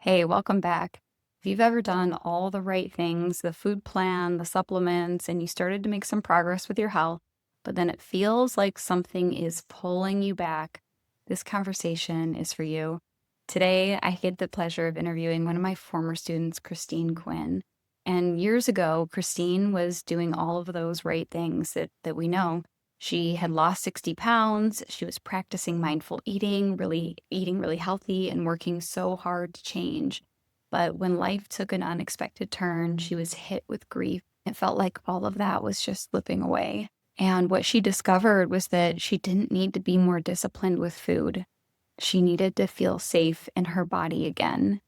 Hey, welcome back. If you've ever done all the right things, the food plan, the supplements, and you started to make some progress with your health, but then it feels like something is pulling you back, this conversation is for you. Today, I had the pleasure of interviewing one of my former students, Christine Quinn. And years ago, Christine was doing all of those right things that we know. She had lost 60 pounds. She was practicing mindful eating, really eating really healthy and working so hard to change. But when life took an unexpected turn, she was hit with grief. It felt like all of that was just slipping away. And what she discovered was that she didn't need to be more disciplined with food. She needed to feel safe in her body again.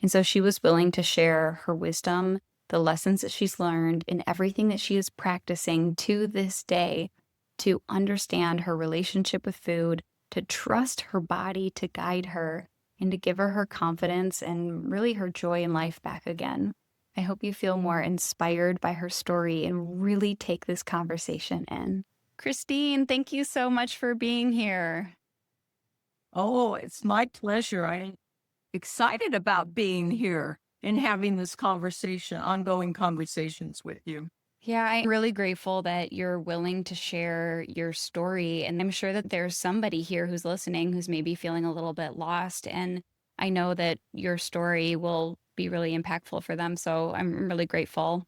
And so she was willing to share her wisdom, the lessons that she's learned, and everything that she is practicing to this day to understand her relationship with food, to trust her body to guide her, and to give her confidence and really her joy in life back again. I hope you feel more inspired by her story and really take this conversation in. Christine, thank you so much for being here. Oh, it's my pleasure. I'm excited about being here and having this conversation, ongoing conversations with you. Yeah, I'm really grateful that you're willing to share your story. And I'm sure that there's somebody here who's listening who's maybe feeling a little bit lost. And I know that your story will be really impactful for them. So I'm really grateful.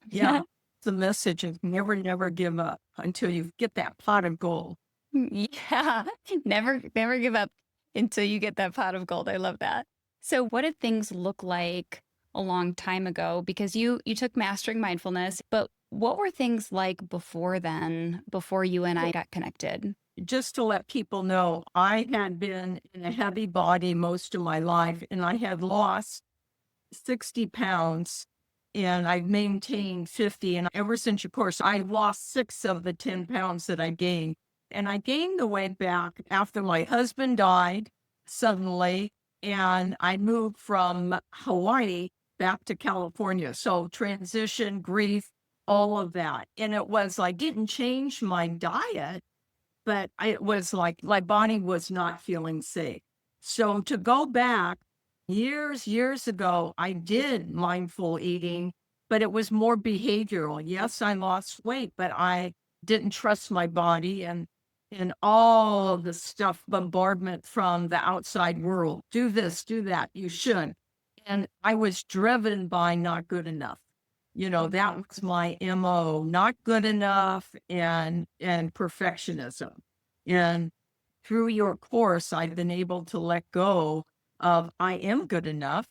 Yeah, the message is never, never give up until you get that pot of gold. Yeah, never give up until you get that pot of gold. I love that. So what did things look like a long time ago? Because you took Mastering Mindfulness, but what were things like before then, before you and I Well, got connected? just to let people know, I had been in a heavy body most of my life and I had lost 60 pounds and I've maintained 50. And ever since, of course, I lost 6 of the 10 pounds that I gained. And I gained the weight back after my husband died suddenly. And I moved from Hawaii back to California. So transition, grief, all of that. And it was, I didn't change my diet, but it was like my body was not feeling safe. So to go back years ago, I did mindful eating, but it was more behavioral. Yes, I lost weight, but I didn't trust my body and all of the stuff bombardment from the outside world. Do this, do that, you should. And I was driven by not good enough. That was my MO, not good enough and perfectionism. And through your course, I've been able to let go of I am good enough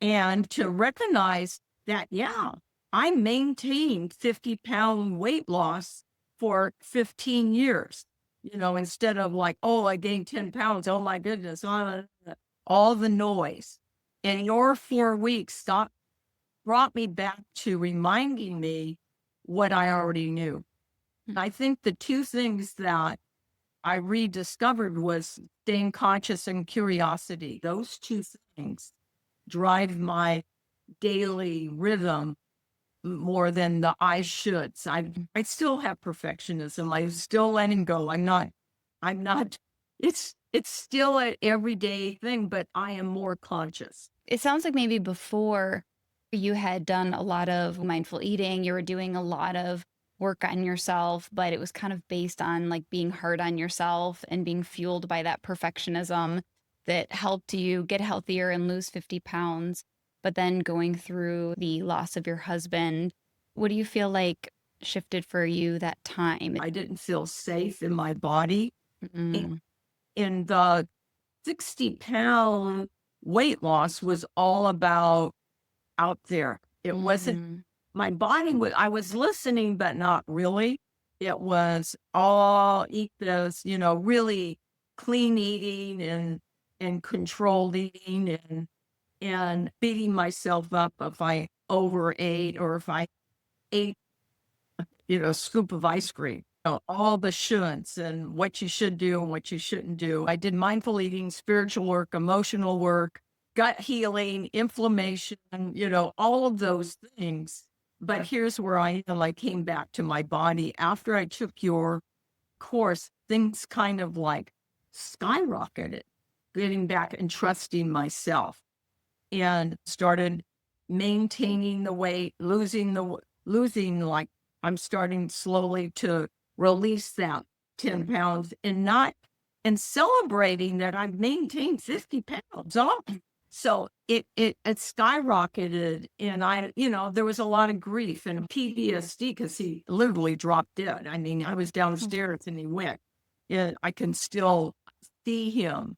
and to recognize that, yeah, I maintained 50-pound weight loss for 15 years, instead of like, oh, I gained 10 pounds. Oh my goodness. All the noise. And your 4 weeks brought me back to reminding me what I already knew. I think the two things that I rediscovered was staying conscious and curiosity. Those two things drive my daily rhythm more than the I shoulds. I still have perfectionism. I'm still letting go. I'm not, it's still an everyday thing, but I am more conscious. It sounds like maybe before you had done a lot of mindful eating, you were doing a lot of work on yourself, but it was kind of based on like being hard on yourself and being fueled by that perfectionism that helped you get healthier and lose 50 pounds. But then going through the loss of your husband, what do you feel like shifted for you that time? I didn't feel safe in my body. And Mm, and the 60-pound weight loss was all about out there. It wasn't mhm, my body was I was listening, but not really. It was all eat this, really clean eating and controlled eating and beating myself up if I overate or if I ate, a scoop of ice cream. All the shoulds and what you should do and what you shouldn't do. I did mindful eating, spiritual work, emotional work, gut healing, inflammation, all of those things. But here's where I am. I came back to my body after I took your course, things kind of like skyrocketed. getting back and trusting myself and started maintaining the weight, losing like I'm starting slowly to release that 10 pounds and not and celebrating that I've maintained 50 pounds off. So it skyrocketed and there was a lot of grief and PTSD because he literally dropped dead. I mean, I was downstairs and he went. And I can still see him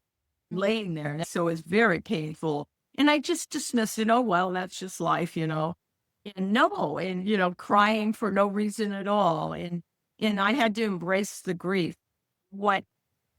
laying there. And so it's very painful. And I just dismissed it. Oh, well, that's just life. And no, and crying for no reason at all. And I had to embrace the grief. What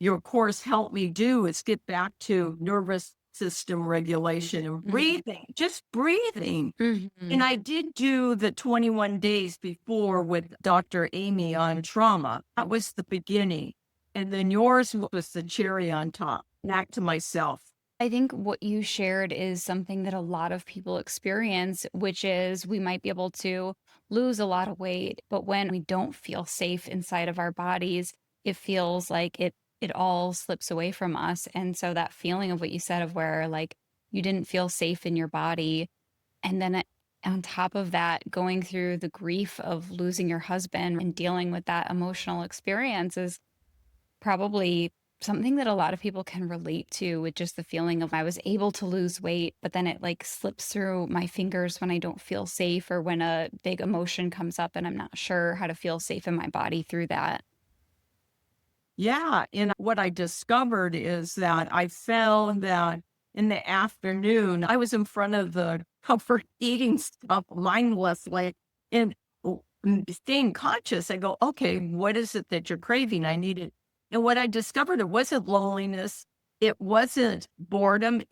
your course helped me do is get back to nervous system regulation and breathing, just breathing. And I did do the 21 days before with Dr. Amy on trauma. That was the beginning. And then yours was the cherry on top, back to myself. I think what you shared is something that a lot of people experience, which is we might be able to lose a lot of weight, but when we don't feel safe inside of our bodies, it feels like it all slips away from us. And so that feeling of what you said of where like you didn't feel safe in your body, and then on top of that, going through the grief of losing your husband and dealing with that emotional experience is probably something that a lot of people can relate to, with just the feeling of I was able to lose weight, but then it like slips through my fingers when I don't feel safe or when a big emotion comes up and I'm not sure how to feel safe in my body through that. Yeah, and what I discovered is that I found that in the afternoon, I was in front of the comfort eating stuff mindlessly and staying conscious. I go, okay, what is it that you're craving? I need it. And what I discovered, it wasn't loneliness. It wasn't boredom.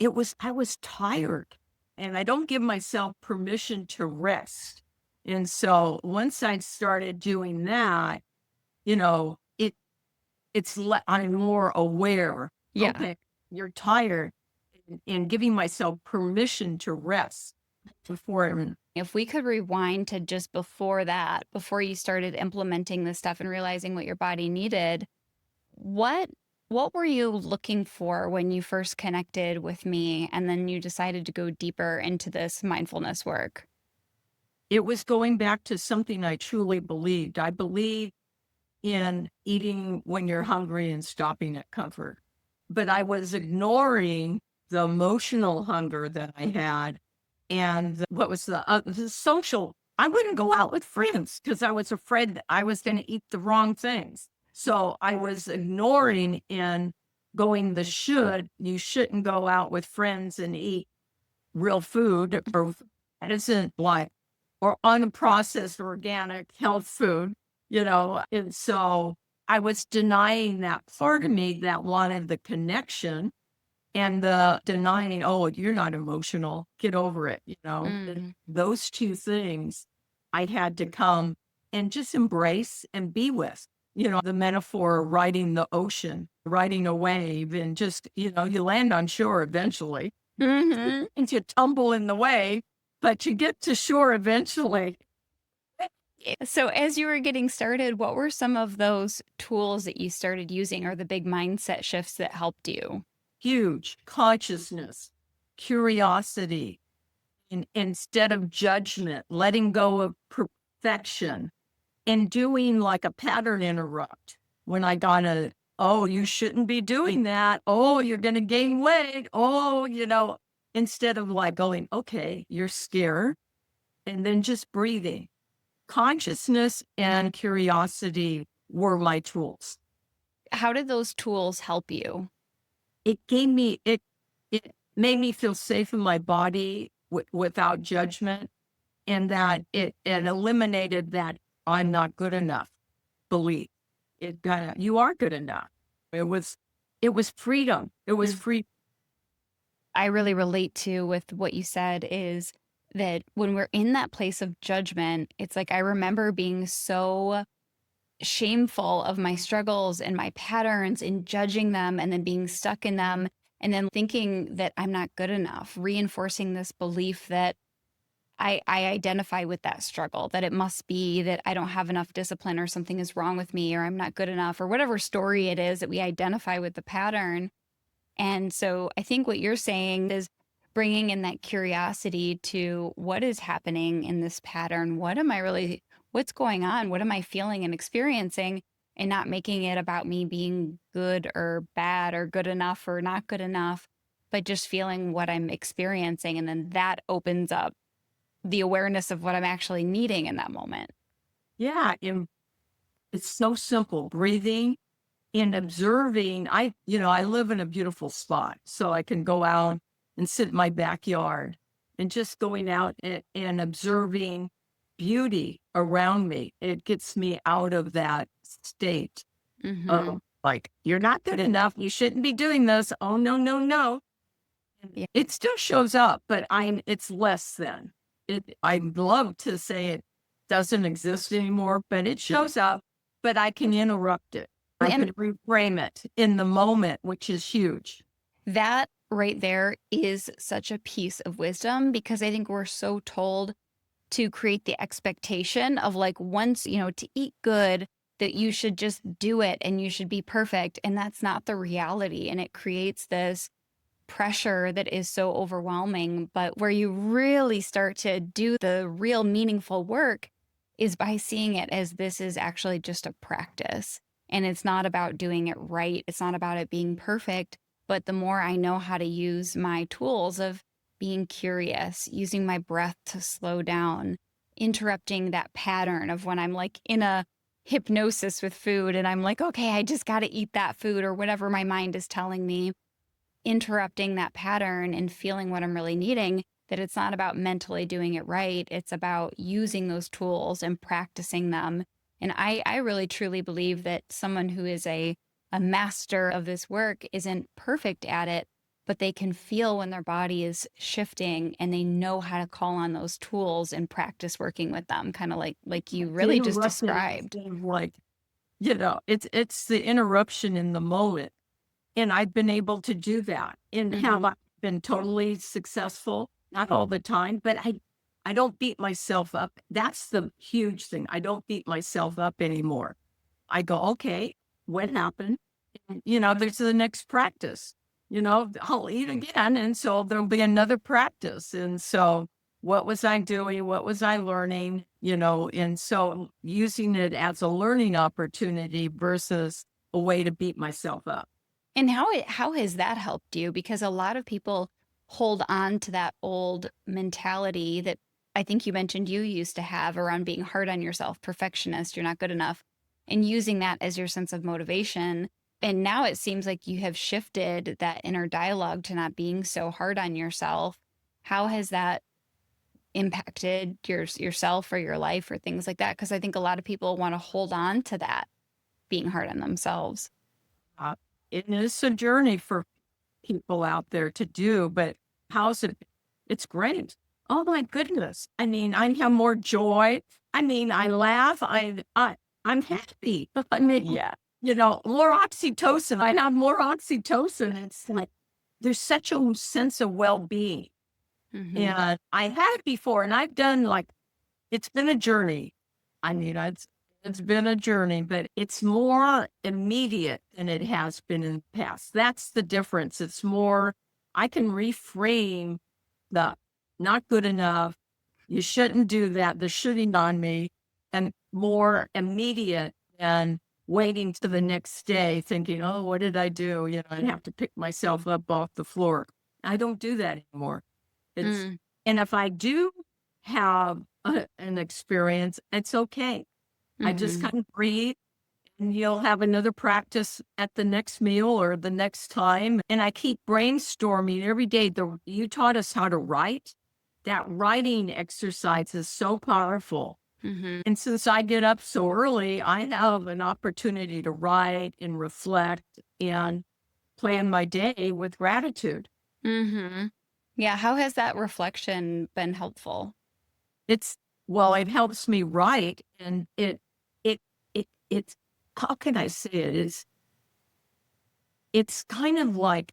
I was tired and I don't give myself permission to rest. And so once I started doing that, you know, it I'm more aware. Yeah. Okay, you're tired, and giving myself permission to rest before. If we could rewind to just before that, before you started implementing this stuff and realizing what your body needed, what what were you looking for when you first connected with me and then you decided to go deeper into this mindfulness work? It was going back to something I truly believed. I believe in eating when you're hungry and stopping at comfort, but I was ignoring the emotional hunger that I had. And what was the social? I wouldn't go out with friends because I was afraid that I was going to eat the wrong things. So I was ignoring and going the should. You shouldn't go out with friends and eat real food or medicine like or unprocessed organic health food. And so I was denying that part of me that wanted the connection and the denying, oh, you're not emotional, get over it. Mm. Those two things I had to come and just embrace and be with. The metaphor of riding the ocean, riding a wave, and just, you land on shore eventually. Mhm. And you tumble in the wave, but you get to shore eventually. So, as you were getting started, what were some of those tools that you started using or the big mindset shifts that helped you? Huge consciousness, curiosity, and instead of judgment, letting go of perfection and doing like a pattern interrupt when I got oh, you shouldn't be doing that. Oh, you're going to gain weight. Oh, instead of like going, okay, you're scared and then just breathing. Consciousness and curiosity were my tools. How did those tools help you? It made me feel safe in my body without judgment, and that it eliminated that I'm not good enough belief. You are good enough. It was freedom. It was free. I really relate to with what you said is that when we're in that place of judgment, it's like I remember being so shameful of my struggles and my patterns and judging them and then being stuck in them and then thinking that I'm not good enough, reinforcing this belief that I identify with that struggle, that it must be that I don't have enough discipline or something is wrong with me or I'm not good enough or whatever story it is that we identify with the pattern. And so I think what you're saying is bringing in that curiosity to what is happening in this pattern? What's going on? What am I feeling and experiencing? And not making it about me being good or bad or good enough or not good enough, but just feeling what I'm experiencing. And then that opens up the awareness of what I'm actually needing in that moment. Yeah, and it's so simple. Breathing and observing. I live in a beautiful spot, so I can go out and sit in my backyard and just going out and observing beauty around me. It gets me out of that state Hmm. of like, you're not good enough. You shouldn't be doing this. Oh, no, no, no. And Yeah. it still shows up, but it's less than I'd love to say it doesn't exist anymore, but it shows up, but I can interrupt it. I And can reframe it in the moment, which is huge. that right there is such a piece of wisdom because I think we're so told to create the expectation of like once, to eat good, that you should just do it and you should be perfect. And that's not the reality. And it creates this pressure that is so overwhelming. But where you really start to do the real meaningful work is by seeing it as this is actually just a practice. And it's not about doing it right. It's not about it being perfect. But the more I know how to use my tools of being curious, using my breath to slow down, interrupting that pattern of when I'm like in a hypnosis with food and I'm like, okay, I just got to eat that food or whatever my mind is telling me, interrupting that pattern and feeling what I'm really needing, that it's not about mentally doing it right. It's about using those tools and practicing them. And I really truly believe that someone who is a master of this work isn't perfect at it, but they can feel when their body is shifting and they know how to call on those tools and practice working with them, kind of like you To really just interrupt it described. instead of like, it's the interruption in the moment. And I've been able to do that. And Hmm. have I been totally successful? Not all the time, but I don't beat myself up. That's the huge thing. I don't beat myself up anymore. I go, okay, what happened? And, there's the next practice. I'll eat again. And so there'll be another practice. And so what was I doing? What was I learning? And so using it as a learning opportunity versus a way to beat myself up. And how has that helped you? Because a lot of people hold on to that old mentality that I think you mentioned you used to have around being hard on yourself, perfectionist, you're not good enough, and using that as your sense of motivation. And now it seems like you have shifted that inner dialogue to not being so hard on yourself. How has that impacted yourself or your life or things like that? Because I think a lot of people want to hold on to that being hard on themselves. Uh, it is a journey for people out there to do, but how's it? It's great. Oh my goodness. I mean, I have more joy. I mean, I laugh. I'm happy. I mean, Yeah. more oxytocin. I have more oxytocin. It's like there's such a sense of well-being. Hmm. And I had it before, and I've done like it's been a journey. I mean, it's been a journey, but it's more immediate than it has been in the past. That's the difference. It's more, I can reframe the not good enough. You shouldn't do that. The shooting on me, and more immediate than waiting to the next day thinking, oh, what did I do? I have to pick myself up off the floor. I don't do that anymore. It's Mm. and if I do have an experience, it's okay. I just Hmm. kind of breathe and you'll have another practice at the next meal or the next time. And I keep brainstorming every day. You taught us how to write. That writing exercise is so powerful. Hmm. And since I get up so early, I have an opportunity to write and reflect and plan my day with gratitude. Hmm. Yeah. How has that reflection been helpful? It's well, it helps me write and it it's how can I say it? It's kind of like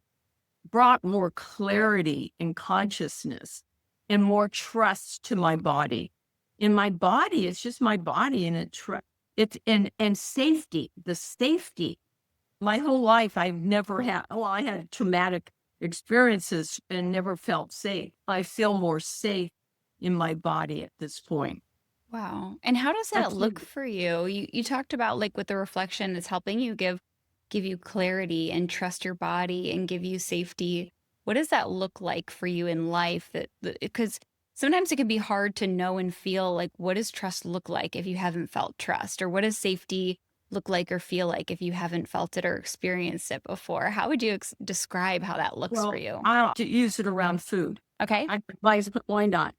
brought more clarity and consciousness and more trust to my body. In my body, it's just my body and it's and safety, the safety. my whole life, I've never had, well, I had traumatic experiences and never felt safe. I feel more safe in my body at this point. Wow. And how does that That's look for you? You talked about like with the reflection, it's helping you give you clarity and trust your body and give you safety. What does that look like for you in life? That because sometimes it can be hard to know and feel like what does trust look like if you haven't felt trust, or what does safety look like or feel like if you haven't felt it or experienced it before? How would you describe how that looks for well, you? I like to use it around food. Okay. Why not?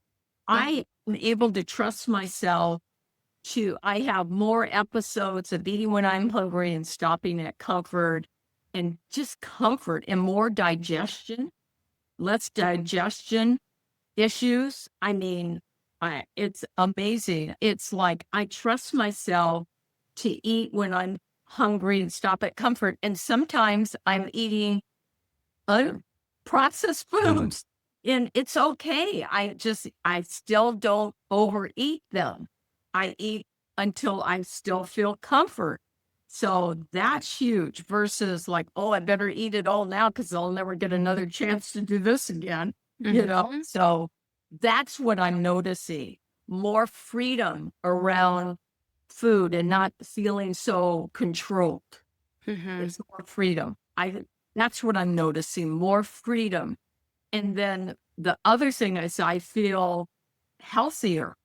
Yeah. I am able to trust myself to, I have more episodes of eating when I'm hungry and stopping at comfort and just comfort and more digestion, less digestion issues. I mean, it's amazing. It's like I trust myself to eat when I'm hungry and stop at comfort. And sometimes I'm eating processed foods and it's okay. I still don't overeat them. I eat until I still feel comfort. So that's huge versus like, oh, I better eat it all now because I'll never get another chance to do this again. Hmm. So that's what I'm noticing, more freedom around food and not feeling so controlled. Hmm. It's more freedom. That's what I'm noticing, more freedom. And then the other thing is I feel healthier,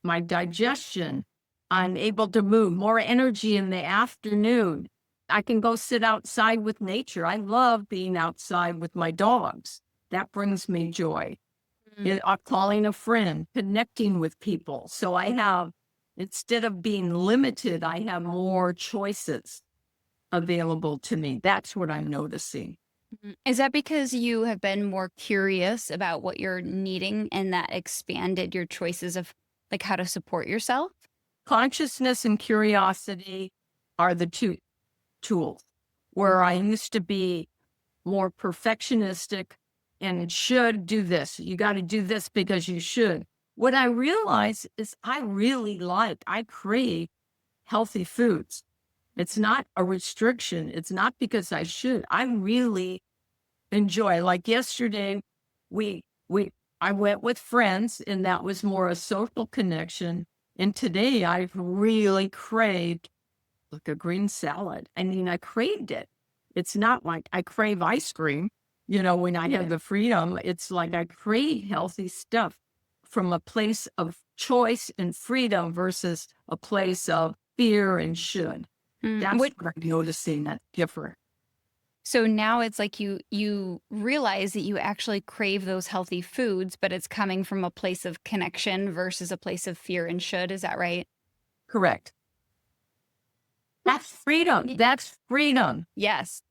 my digestion. I'm able to move, more energy in the afternoon. I can go sit outside with nature. I love being outside with my dogs. That brings me joy. Calling a friend, connecting with people. So I have, instead of being limited, I have more choices available to me. That's what I'm noticing. Mhm. Is that because you have been more curious about what you're needing and that expanded your choices of like how to support yourself? Consciousness and curiosity are the two tools. Where I used to be more perfectionistic and should do this. You got to do this because you should. What I realize is I crave healthy foods. It's not a restriction. It's not because I should. I really enjoy. Like yesterday, we I went with friends, and that was more a social connection. And today, I've really craved like a green salad. I mean, I craved it. It's not like I crave ice cream. When I have the freedom, it's like I crave healthy stuff from a place of choice and freedom versus a place of fear and should. That's What what I'm noticing that's different. so now it's like you realize that you actually crave those healthy foods, but it's coming from a place of connection versus a place of fear and should. Is that right? Correct. That's freedom. Y- That's freedom. Yes.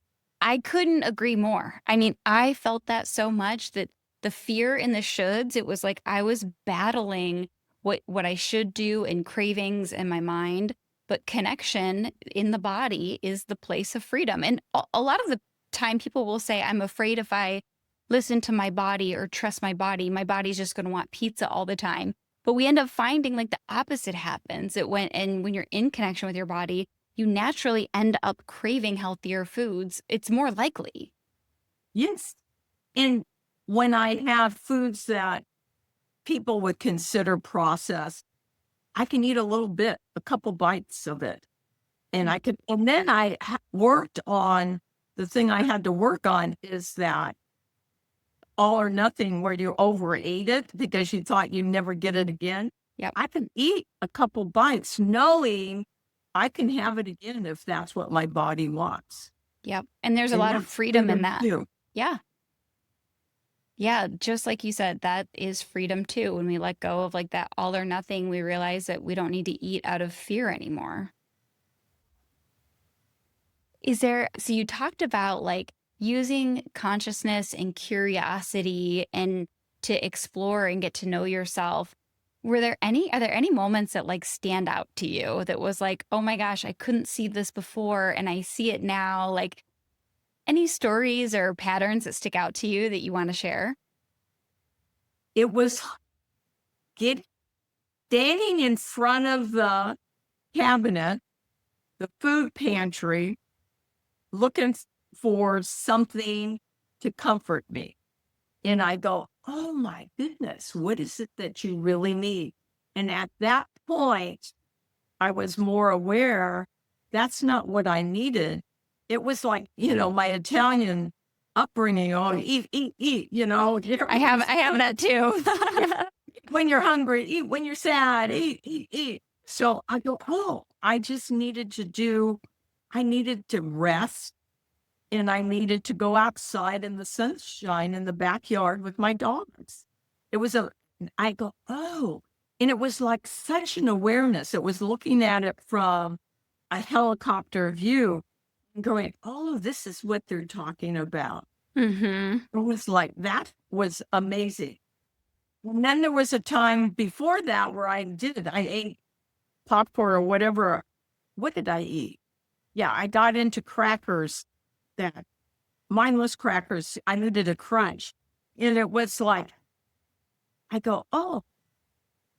I couldn't agree more. I mean, I felt that so much that the fear and the shoulds, it was like I was battling what I should do and cravings in my mind, but connection in the body is the place of freedom. And a lot of the time people will say I'm afraid if I listen to my body or trust my body's just going to want pizza all the time. But we end up finding like the opposite happens. When you're in connection with your body, you naturally end up craving healthier foods. It's more likely. Yes. And when I have foods that people would consider processed, I can eat a little bit, a couple bites of it. And then worked on the thing I had to work on is that all or nothing where you overate it because you thought you'd never get it again. Yep. I can eat a couple bites knowing I can have it again if that's what my body wants. Yep. And there's a And lot of that's freedom in freedom that. too. Yeah. Yeah. Just like you said, that is freedom too. When we let go of like that all or nothing, we realize that we don't need to eat out of fear anymore. So you talked about like using consciousness and curiosity and to explore and get to know yourself. Are there any moments that like stand out to you that was like, oh my gosh, I couldn't see this before and I see it now? Like any stories or patterns that stick out to you that you want to share? It was get standing in front of the cabinet, the food pantry, looking for something to comfort me. And I go, oh my goodness, what is it that you really need? And at that point, I was more aware that's not what I needed. It was like, my Italian upbringing, oh, eat, I have that too. when you're hungry, eat, when you're sad, eat. So I go, oh, I needed to rest and I needed to go outside in the sunshine in the backyard with my dogs. It was I go, oh, and it was like such an awareness. It was looking at it from a helicopter view and going, oh, this is what they're talking about. Mhm. It was like, that was amazing. And then there was a time before that where I ate popcorn or whatever. What did I eat? Yeah, I got into crackers, that mindless crackers. I needed a crunch. And it was like, I go, oh,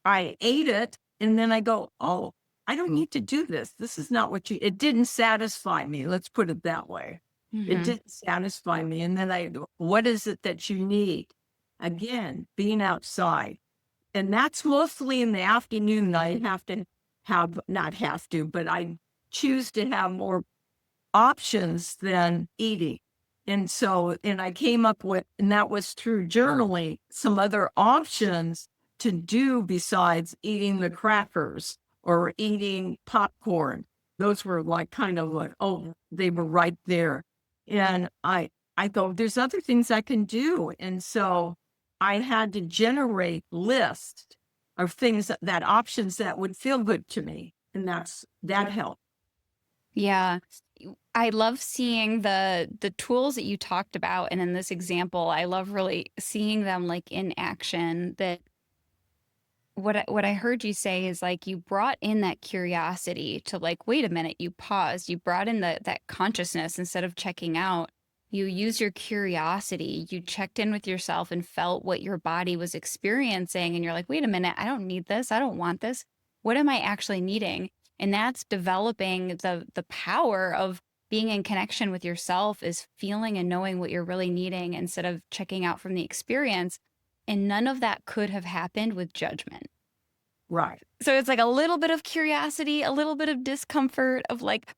I ate it. And then I go, oh, I don't need to do this. This is not it didn't satisfy me. Let's put it that way. It Mhm. didn't satisfy me. And then what is it that you need? Again, being outside. And that's mostly in the afternoon. I have to not have to, but I choose to have more options than eating. And I came up with, and that was through journaling, some other options to do besides eating the crackers or eating popcorn. Those were like kind of like, oh, they were right there. And I go, there's other things I can do. And so I had to generate lists of things that options that would feel good to me. And that helped. Yeah. I love seeing the tools that you talked about, and in this example, I love really seeing them like in action. That what I heard you say is like you brought in that curiosity to like, wait a minute, you paused, you brought in that consciousness instead of checking out. You used your curiosity, you checked in with yourself and felt what your body was experiencing, and you're like, wait a minute, I don't need this, I don't want this. What am I actually needing? And that's developing the power of being in connection with yourself, is feeling and knowing what you're really needing instead of checking out from the experience. And none of that could have happened with judgment. Right. So it's like a little bit of curiosity, a little bit of discomfort of like,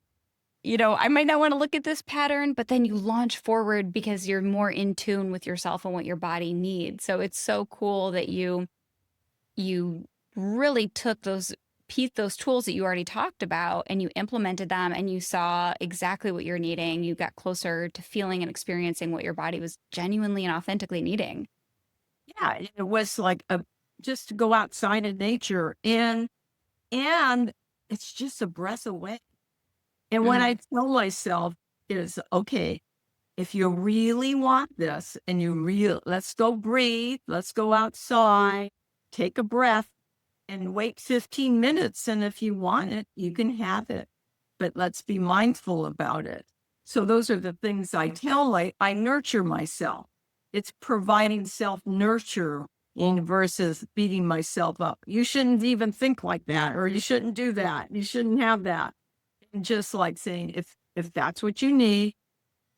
I might not want to look at this pattern, but then you launch forward because you're more in tune with yourself and what your body needs. So it's so cool that you really took those tools that you already talked about and you implemented them and you saw exactly what you're needing. You got closer to feeling and experiencing what your body was genuinely and authentically needing. Yeah, it was like a just to go outside in nature and it's just a breath away. And what Mm. I tell myself is, okay, if you really want this and let's go breathe, let's go outside, take a breath and wait 15 minutes. And if you want it, you can have it. But let's be mindful about it. So those are the things I tell. I nurture myself. It's providing self nurture in versus beating myself up. You shouldn't even think like that, or you shouldn't do that. You shouldn't have that. And just like saying, if that's what you need,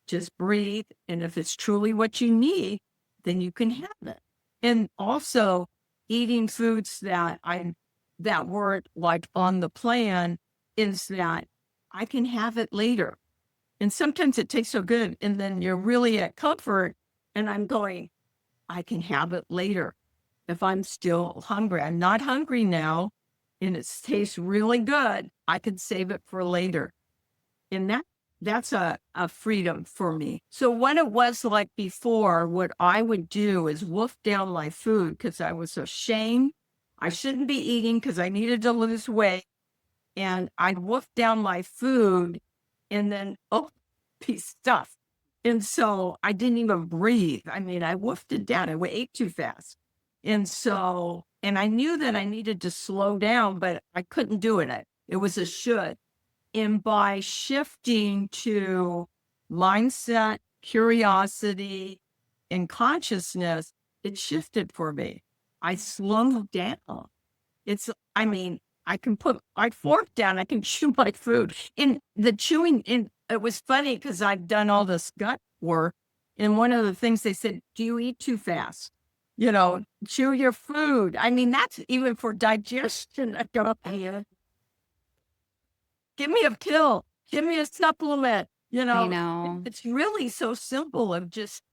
just breathe. And if it's truly what you need, then you can have it. And also eating foods that weren't like on the plan is that I can have it later. And sometimes it tastes so good. And then you're really at comfort. And I'm going, I can have it later. If I'm still hungry, I'm not hungry now. And it tastes really good. I can save it for later. And that's a freedom for me. So what it was like before, what I would do is wolf down my food because I was ashamed. I shouldn't be eating because I needed to lose weight. And I'd wolf down my food and then, oh, piece stuff. And so I didn't even breathe. I mean, I wolfed it down. I ate too fast. And I knew that I needed to slow down, but I couldn't do it. It was a should. And by shifting to mindset, curiosity, and consciousness, it shifted for me. I slowed down. I mean, I can put my fork down, I can chew my food. And the chewing, and it was funny because I've done all this gut work. And one of the things they said, do you eat too fast? You know, chew your food. I mean, that's even for digestion. I go, "Yeah, give me a pill, give me a supplement." I know. It's really so simple of just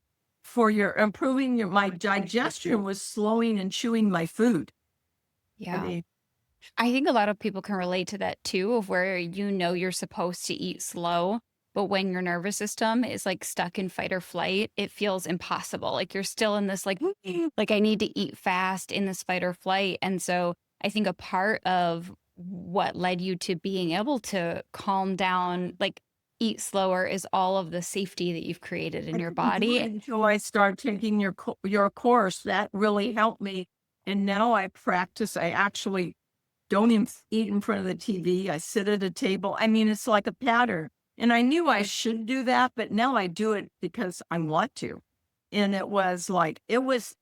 for your improving my digestion was slowing and chewing my food. I Yeah. mean, I think a lot of people can relate to that too, of where you're supposed to eat slow, but when your nervous system is like stuck in fight or flight, it feels impossible. Like you're still in this like like I need to eat fast in this fight or flight. And so I think a part of what led you to being able to calm down, like eat slower, is all of the safety that you've created in I your didn't do it body. until I started taking your course. That really helped me. And now I practice. I actually don't even eat in front of the TV. I sit at a table. I mean, it's like a pattern. And I knew I should do that, but now I do it because I want to. And it was like, there was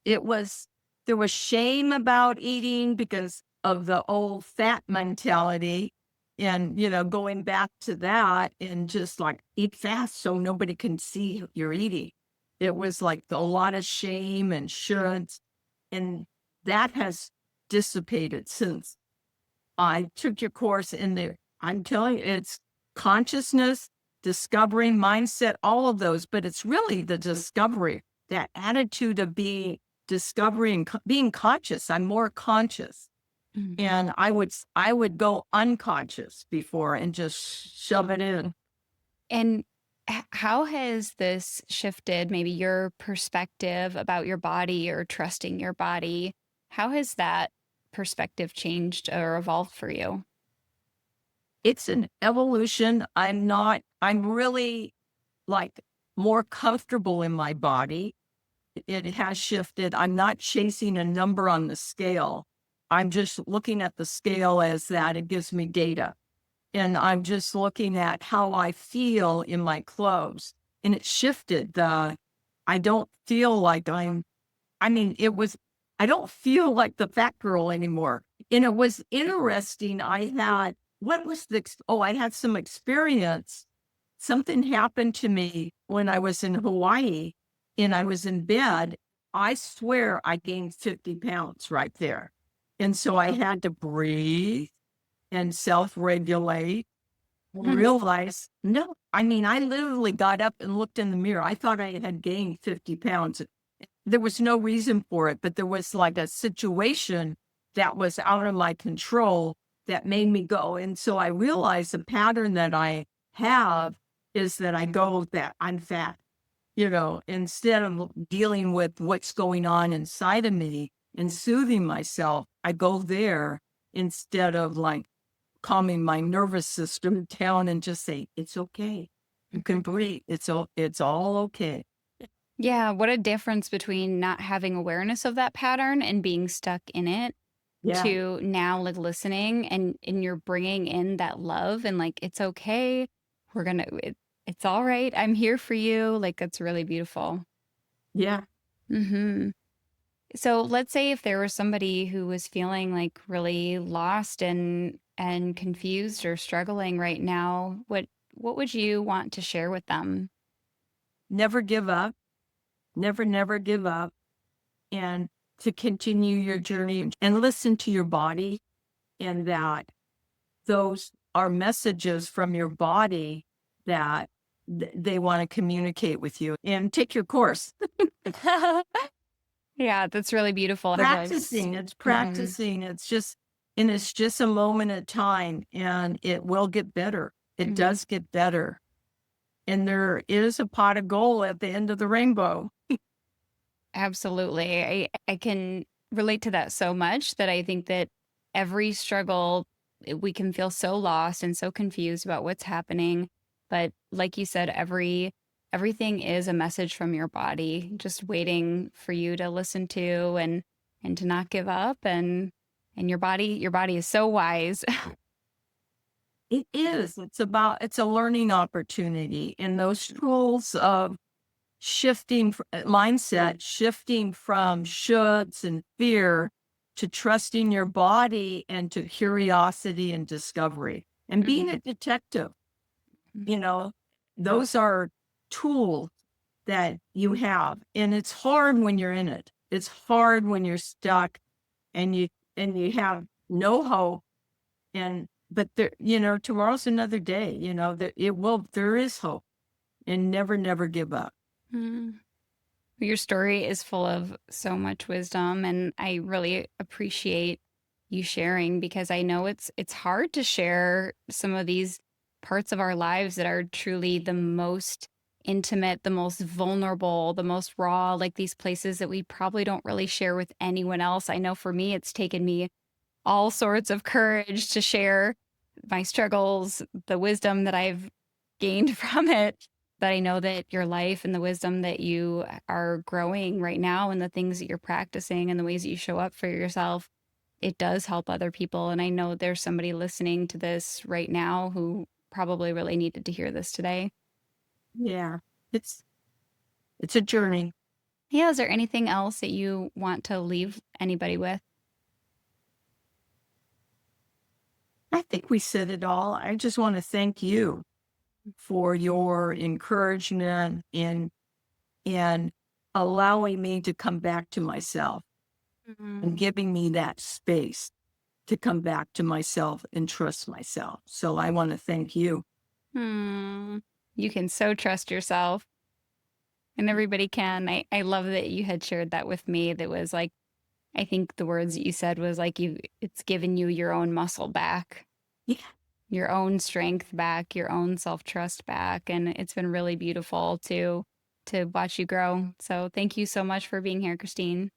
shame about eating because of the old fat mentality. And, going back to that and just like eat fast so nobody can see you're eating. It was like a lot of shame and shoulds. And that has dissipated since I took your course in there. I'm telling you, it's consciousness, discovering, mindset, all of those, but it's really the discovery, that attitude of being discovering, being conscious. I'm more conscious. Mhm. And I would go unconscious before and just shove it in. And how has this shifted maybe your perspective about your body or trusting your body? How has that perspective changed or evolved for you? It's an evolution. I'm really like more comfortable in my body. It has shifted. I'm not chasing a number on the scale. I'm just looking at the scale as that it gives me data. And I'm just looking at how I feel in my clothes. And it shifted. I don't feel like I mean, I don't feel like the fat girl anymore. And it was interesting. I had some experience. Something happened to me when I was in Hawaii and I was in bed. I swear I gained 50 pounds right there. And so I had to breathe and self regulate, realize, no, I mean, I literally got up and looked in the mirror. I thought I had gained 50 pounds. There was no reason for it, but there was like a situation that was out of my control that made me go. And so I realized the pattern that I have is that I go that I'm fat, instead of dealing with what's going on inside of me and soothing myself, I go there instead of like calming my nervous system down and just say, it's okay. You can breathe. It's all okay. Yeah, what a difference between not having awareness of that pattern and being stuck in it Yeah. to now like listening and you're bringing in that love and like it's okay. It's all right. I'm here for you. Like it's really beautiful. Yeah. Mhm. So let's say if there was somebody who was feeling like really lost and confused or struggling right now, what would you want to share with them? Never give up. Never, never give up. And to continue your journey and listen to your body, and that those are messages from your body that they want to communicate with you and take your course. Yeah, that's really beautiful advice. It's Mhm, practicing. And it's just a moment at time and it will get better. It mhm. does get better. And there is a pot of gold at the end of the rainbow. Absolutely. I can relate to that so much that I think that every struggle, we can feel so lost and so confused about what's happening. But like you said, everything is a message from your body, just waiting for you to listen to and to not give up and your body is so wise. It is. It's a learning opportunity. And those tools of shifting from shoulds and fear to trusting your body and to curiosity and discovery and being Mhm. a detective, you know, those are tools that you have. And it's hard when you're in it. It's hard when you're stuck and you have no hope. And but there, tomorrow's another day, that there is hope, and never, never give up. Mm. Your story is full of so much wisdom, and I really appreciate you sharing because I know it's hard to share some of these parts of our lives that are truly the most intimate, the most vulnerable, the most raw, like these places that we probably don't really share with anyone else. I know for me, it's taken me all sorts of courage to share my struggles, the wisdom that I've gained from it. But I know that your life and the wisdom that you are growing right now and the things that you're practicing and the ways that you show up for yourself, it does help other people. And I know there's somebody listening to this right now who probably really needed to hear this today. Yeah. It's it's a journey. Yeah, is there anything else that you want to leave anybody with? I think we said it all. I just want to thank you for your encouragement and allowing me to come back to myself and Mhm. giving me that space to come back to myself and trust myself. So I want to thank you. Hmm. You can so trust yourself. And everybody can. I love that you had shared that with me. That was like, I think the words that you said was like it's given you your own muscle back, Yeah. your own strength back, your own self-trust back. And it's been really beautiful to watch you grow. So thank you so much for being here, Christine.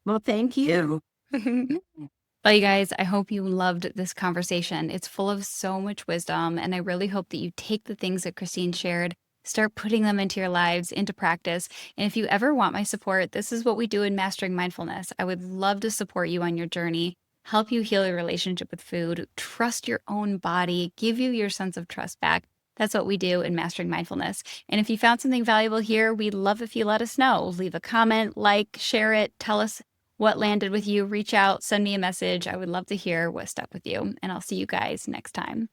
Well, thank you. Well, you guys, I hope you loved this conversation. It's full of so much wisdom, and I really hope that you take the things that Christine shared, start putting them into your lives, into practice. And if you ever want my support, this is what we do in Mastering Mindfulness. I would love to support you on your journey, help you heal your relationship with food, trust your own body, give you your sense of trust back. That's what we do in Mastering Mindfulness. And if you found something valuable here, we'd love if you let us know. Leave a comment, like, share it, tell us what landed with you. Reach out, send me a message. I would love to hear what stuck with you. And I'll see you guys next time.